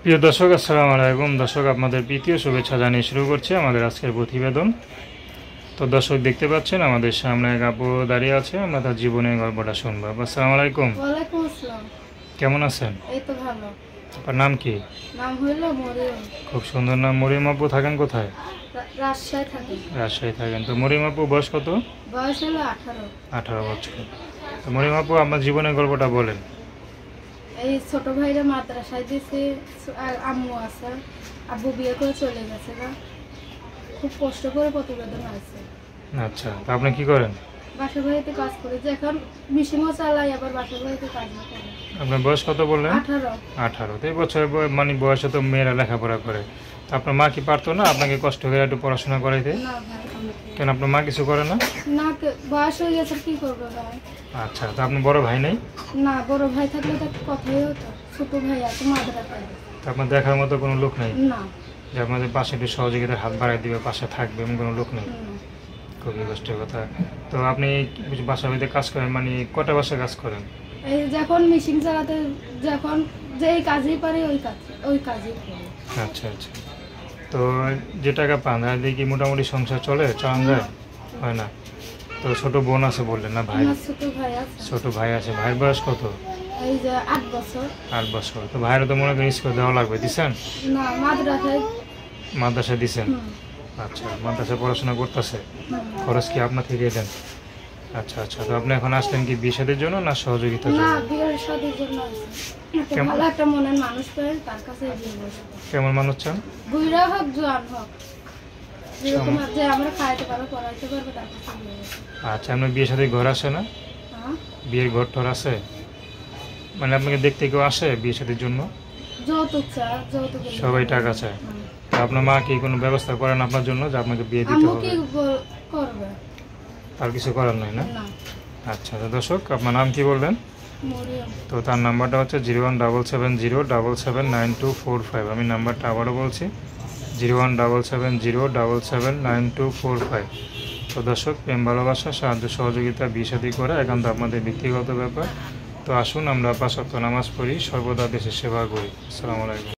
প্রিয় দর্শক, আসসালামু আলাইকুম। দর্শক, আপনাদের প্রীতীয় শুভেচ্ছা জানিয়ে শুরু করছি আমাদের আজকের প্রতিবেদন। তো দর্শক, দেখতে পাচ্ছেন আমাদের সামনে এক আপু দাঁড়িয়ে আছে। আমরা তার জীবনের গল্পটা শুনবো। আসসালামু আলাইকুম। ওয়ালাইকুম আসসালাম। কেমন আছেন? এই তো ভালো। আপনার নাম কি? নাম হইল মরিয়ম। খুব সুন্দর নাম। মরিয়ম আপু থাকেন কোথায়? রাজশাহী থাকি। রাজশাহী থাকেন। তো মরিয়ম আপু বয়স কত? বয়স হলো 18। 18 বছর। তো মরিয়ম আপু, আপনার জীবনের গল্পটা বলেন। এই ছোট ভাইরা মাদ্রাসায় দিয়েছে, আম্মু আছে, আব্বু বিয়ে করে চলে গেছে না, খুব কষ্ট করে প্রতিবেদন আছে। আচ্ছা, তো আপনি কি করেন? বাসা বাড়িতে কাজ করে, যে এখন মেশিনও চালাই, আবার বাসা বাড়িতে কাজ করে। আপনার বয়স কত বললেন? 18। 18। তো এই বছর মানে বয়সে তো মেয়েরা লেখাপড়া করে। তো আপনার মা কি পারতো না আপনাকে কষ্ট করে একটু পড়াশোনা করাইতে? না ভাই, কেন, আপনার মা কিছু করে না? না, বয়স হয়ে গেছে, কি করবে ভাই? আচ্ছা, তো আপনার বড় ভাই নেই? না, বড় ভাই থাকলে তো একটা কথাই হতো। ছোট ভাই আছে মাদ্রাসায়। তো আপনার দেখার মতো কোনো লোক নেই না। যে আপনাদের পাশে একটু সহযোগিতার হাত বাড়াই দিবে, পাশে থাকবে, এমন কোনো লোক নেই? না। খুবই কষ্টের কথা। তো আপনি বাসা বাড়িতে কাজ করেন, মানে কটা বাসায় কাজ করেন? এই যখন মেশিন চালাতে, যখন যেই কাজই পারে ওই কাজই করি। আচ্ছা আচ্ছা। তো যে টাকা পান তার দিয়ে কি মোটামুটি সংসার চলে, চালান যায়? হয় না। তো ছোট বোন আছে বললেন না, ভাই? আমার ছোট ভাই আছে। ছোট ভাই আছে। ভাইয়ের বয়স কত? এই যে 8 বছর। 8 বছর। তো ভাইয়েরও তো মনে করেন স্কুল দেওয়া লাগবে, দিচ্ছেন? না, মাদ্রাসায়। মাদ্রাসায় দিচ্ছেন? হুম, আচ্ছা, মাদ্রাসায় পড়াশোনা করতেছে। হুম। খরচ কি আপনার থেকে দেন? আচ্ছা আচ্ছা। তো আপনি এখন আসলেন কি বিয়ে শাদীর জন্য না সহযোগিতার না, জন্য? বিয়ের শাদীর জন্য আছে। একটা কেমন? ভালো একটা মনের মানুষ পেয়ে তার কাছে বিয়ে বসবো। কেমন মানুষ চান? বুইড়া হোক, জোয়ান হোক, যেরকম যে আমরা খাইতে পারবো, পড়াইতে পারবো, তার কাছে বিয়ে বসবো। আচ্ছা, আপনার বিয়ে শাদীর ঘর আছে না? হ্যাঁ, বিয়ের ঘর টর আছে? মানে আপনাকে দেখতে কেউ আসে বিয়ে শাদীর জন্য? যৌতুক চা, যৌতুক সবাই টাকা চায়। তো আপনার মা কি কোনো ব্যবস্থা করেন আপনার জন্য যে আপনাকে বিয়ে দিতে আম্মু হবে? কি করবে? আর কিছু করার নাই না? না। আচ্ছা, তো দর্শক, আপনার নাম কি বললেন? মরিয়ম। তো তার নাম্বারটা হচ্ছে 01770779245। আমি নাম্বারটা আবারও বলছি, 01770779245। তো দর্শক, প্রেম ভালোবাসা, সাহায্য সহযোগিতা, বিয়ে শাদী করা একান্ত আপনাদের ব্যক্তিগত ব্যাপার। তো আসুন আমরা 5 ওয়াক্ত নামাজ পড়ি, সর্বদা দেশের সেবা করি। আসসালামু আলাইকুম।